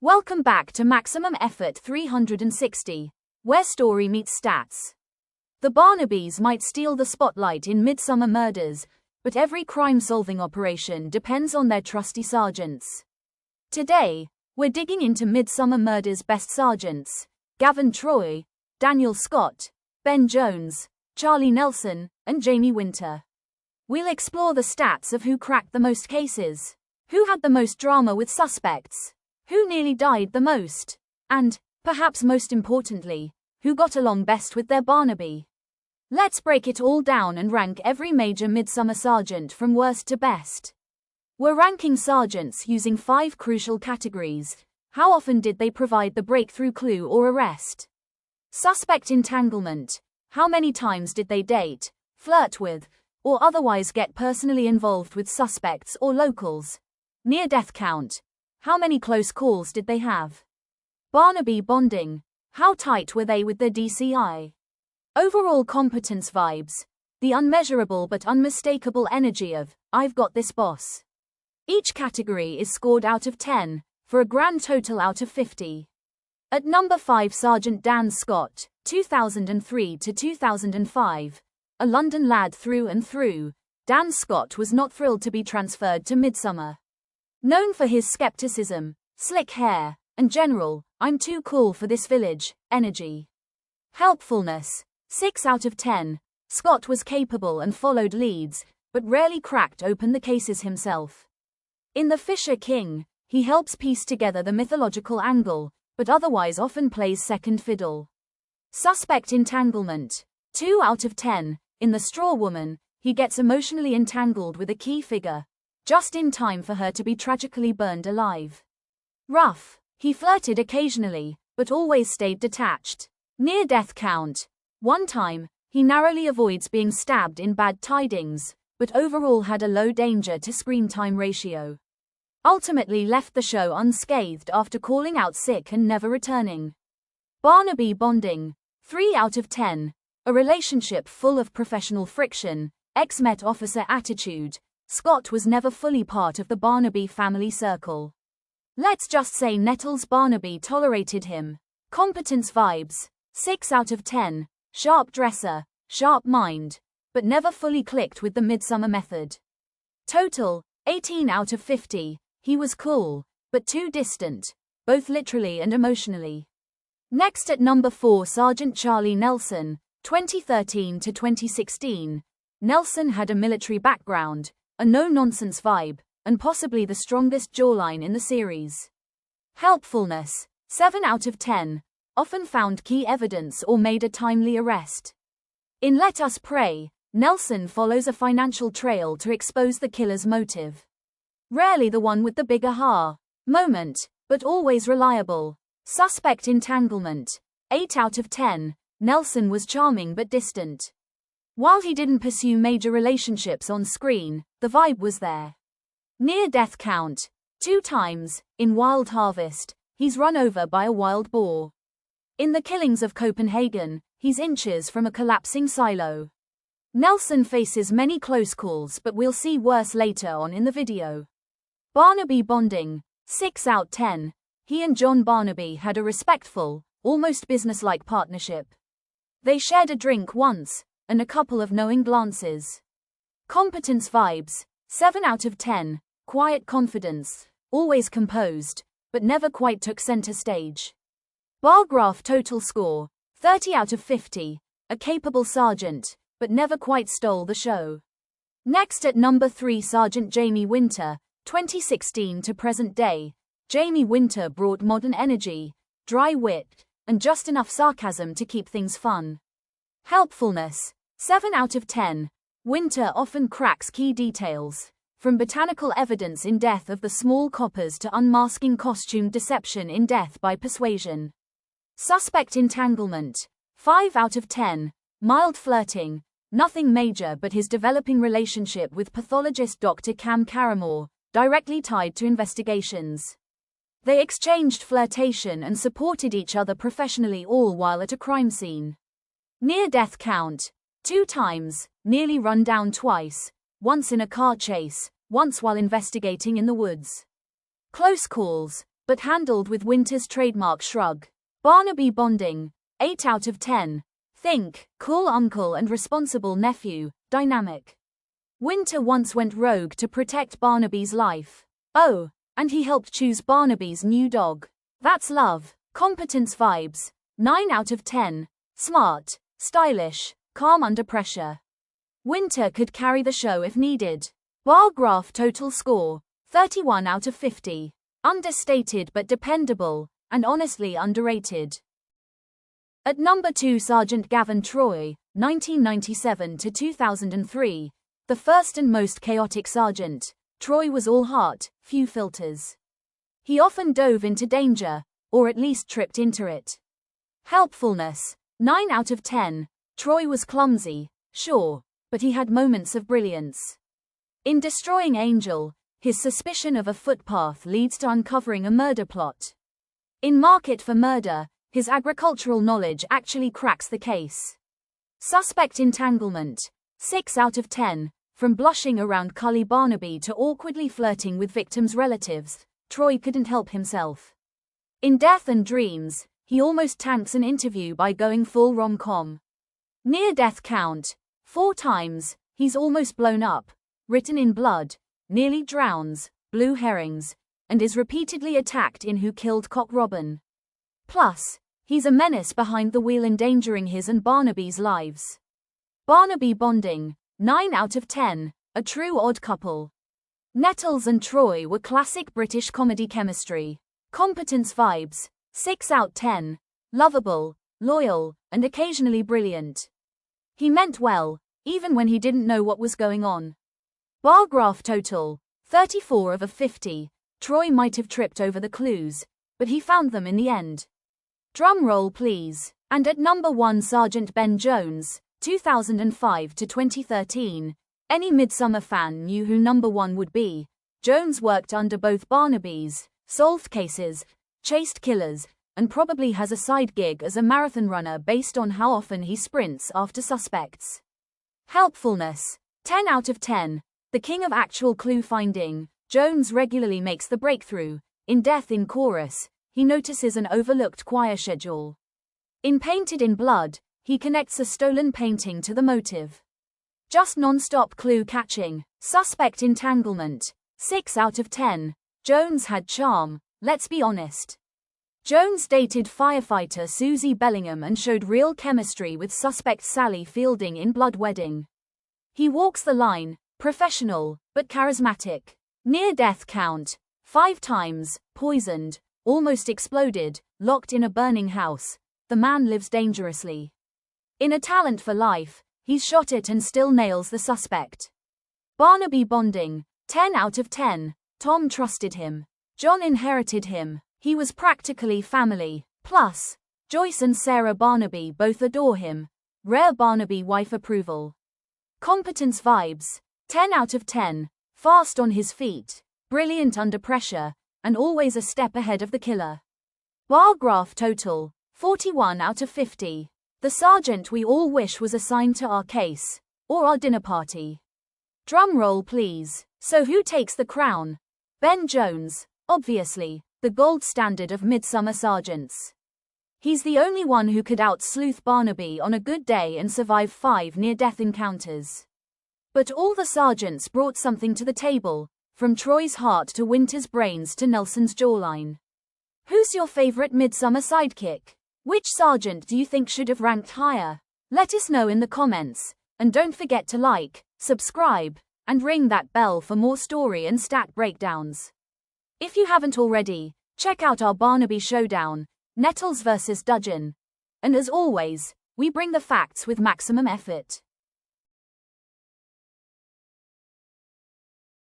Welcome back to Maximum Effort 360, where story meets stats. The Barnabys might steal the spotlight in Midsomer Murders, but every crime-solving operation depends on their trusty sergeants. Today, we're digging into Midsomer Murders' best sergeants: Gavin Troy, Daniel Scott, Ben Jones, Charlie Nelson, and Jamie Winter. We'll explore the stats of who cracked the most cases, who had the most drama with suspects, who nearly died the most, and, perhaps most importantly, who got along best with their Barnaby. Let's break it all down and rank every major Midsomer sergeant from worst to best. We're ranking sergeants using 5 crucial categories. How often did they provide the breakthrough clue or arrest? Suspect entanglement. How many times did they date, flirt with, or otherwise get personally involved with suspects or locals? Near-death count. How many close calls did they have? Barnaby bonding. How tight were they with the DCI? Overall competence vibes. The unmeasurable but unmistakable energy of, "I've got this, boss." Each category is scored out of 10, for a grand total out of 50. At number 5, Sergeant Dan Scott, 2003 to 2005. A London lad through and through, Dan Scott was not thrilled to be transferred to Midsomer. Known for his skepticism, slick hair, and general, "I'm too cool for this village" energy. Helpfulness. 6 out of 10. Scott was capable and followed leads, but rarely cracked open the cases himself. In The Fisher King, he helps piece together the mythological angle, but otherwise often plays second fiddle. Suspect entanglement. 2 out of 10. In The Straw Woman, he gets emotionally entangled with a key figure, just in time for her to be tragically burned alive. Rough. He flirted occasionally, but always stayed detached. Near-death count. 1 time, he narrowly avoids being stabbed in Bad Tidings, but overall had a low danger to screen time ratio. Ultimately left the show unscathed after calling out sick and never returning. Barnaby bonding. 3 out of 10. A relationship full of professional friction, ex-Met officer attitude. Scott was never fully part of the Barnaby family circle. Let's just say Nettles Barnaby tolerated him. Competence vibes. 6 out of 10. Sharp dresser, sharp mind, but never fully clicked with the Midsomer method. Total, 18 out of 50. He was cool, but too distant, both literally and emotionally. Next at number 4, Sergeant Charlie Nelson, 2013 to 2016. Nelson had a military background, a no-nonsense vibe, and possibly the strongest jawline in the series. Helpfulness. 7 out of 10. Often found key evidence or made a timely arrest. In Let Us Pray, Nelson follows a financial trail to expose the killer's motive. Rarely the one with the big aha moment, but always reliable. Suspect entanglement. 8 out of 10. Nelson was charming but distant. While he didn't pursue major relationships on screen, the vibe was there. Near-death count. 2 times. In Wild Harvest, he's run over by a wild boar. In The Killings of Copenhagen, he's inches from a collapsing silo. Nelson faces many close calls, but we'll see worse later on in the video. Barnaby bonding. 6 out 10. He and John Barnaby had a respectful, almost businesslike partnership. They shared a drink once, and a couple of knowing glances. Competence vibes. 7 out of 10. Quiet confidence, always composed, but never quite took center stage. Bar graph total score. 30 out of 50. A capable sergeant, but never quite stole the show. Next at number 3, Sergeant Jamie Winter, 2016 to present day. Jamie Winter brought modern energy, dry wit, and just enough sarcasm to keep things fun. Helpfulness. 7 out of 10. Winter often cracks key details, from botanical evidence in Death of the Small Coppers to unmasking costume deception in Death by Persuasion. Suspect entanglement. 5 out of 10. Mild flirting, nothing major, but his developing relationship with pathologist Dr. Cam Caramore, directly tied to investigations. They exchanged flirtation and supported each other professionally, all while at a crime scene. Near-death count. 2 times, nearly run down twice, once in a car chase, once while investigating in the woods. Close calls. but handled with Winter's trademark shrug. Barnaby bonding, 8 out of 10. Think, cool uncle and responsible nephew, dynamic. Winter once went rogue to protect Barnaby's life. Oh, and he helped choose Barnaby's new dog. That's love. Competence Vibes, 9 out of 10. Smart, stylish, calm under pressure. Winter could carry the show if needed. Bar graph total score, 31 out of 50. Understated but dependable, and honestly underrated. At number 2, Sergeant Gavin Troy, 1997 to 2003. The first and most chaotic sergeant, Troy was all heart, few filters. He often dove into danger, or at least tripped into it. Helpfulness, 9 out of 10. Troy was clumsy, sure, but he had moments of brilliance. In Destroying Angel, his suspicion of a footpath leads to uncovering a murder plot. In Market for Murder, his agricultural knowledge actually cracks the case. Suspect Entanglement, 6 out of 10. From blushing around Cully Barnaby to awkwardly flirting with victims' relatives, Troy couldn't help himself. In Death and Dreams, he almost tanks an interview by going full rom-com. Near-death count, 4 times, he's almost blown up, written in blood, nearly drowns, blue herrings, and is repeatedly attacked in Who Killed Cock Robin. Plus, he's a menace behind the wheel, endangering his and Barnaby's lives. Barnaby bonding, 9 out of 10, a true odd couple. Nettles and Troy were classic British comedy chemistry. Competence Vibes, 6 out 10, lovable, loyal, and occasionally brilliant. He meant well, even when he didn't know what was going on. Bar graph total, 34 of 50. Troy might have tripped over the clues, but he found them in the end. Drum roll please. And at number 1, Sergeant Ben Jones, 2005 to 2013. Any Midsomer fan knew who number 1 would be. Jones worked under both Barnabys, solved cases, chased killers, and probably has a side gig as a marathon runner based on how often he sprints after suspects. Helpfulness, 10 out of 10. The king of actual clue finding, Jones regularly makes the breakthrough. In Death in Chorus, he notices an overlooked choir schedule. In Painted in Blood, he connects a stolen painting to the motive. Just non-stop clue catching. Suspect Entanglement, 6 out of 10. Jones had charm, let's be honest. Jones dated firefighter Susie Bellingham and showed real chemistry with suspect Sally Fielding in Blood Wedding. He walks the line, professional, but charismatic. Near-death count, 5 times, poisoned, almost exploded, locked in a burning house. The man lives dangerously. In A Talent for Life, he's shot it and still nails the suspect. Barnaby bonding, 10 out of 10. Tom trusted him. John inherited him. He was practically family. Plus, Joyce and Sarah Barnaby both adore him. Rare Barnaby wife approval. Competence Vibes, 10 out of 10. Fast on his feet, brilliant under pressure, and always a step ahead of the killer. Bar graph total, 41 out of 50. The sergeant we all wish was assigned to our case, or our dinner party. Drum roll please. So who takes the crown? Ben Jones, obviously, the gold standard of Midsomer sergeants. He's the only one who could out-sleuth Barnaby on a good day and survive 5 near-death encounters. But all the sergeants brought something to the table, from Troy's heart to Winter's brains to Nelson's jawline. Who's your favorite Midsomer sidekick? Which sergeant do you think should have ranked higher? Let us know in the comments, and don't forget to like, subscribe, and ring that bell for more story and stat breakdowns. If you haven't already, check out our Barnaby showdown, Nettles vs. Dudgeon. And as always, we bring the facts with maximum effort.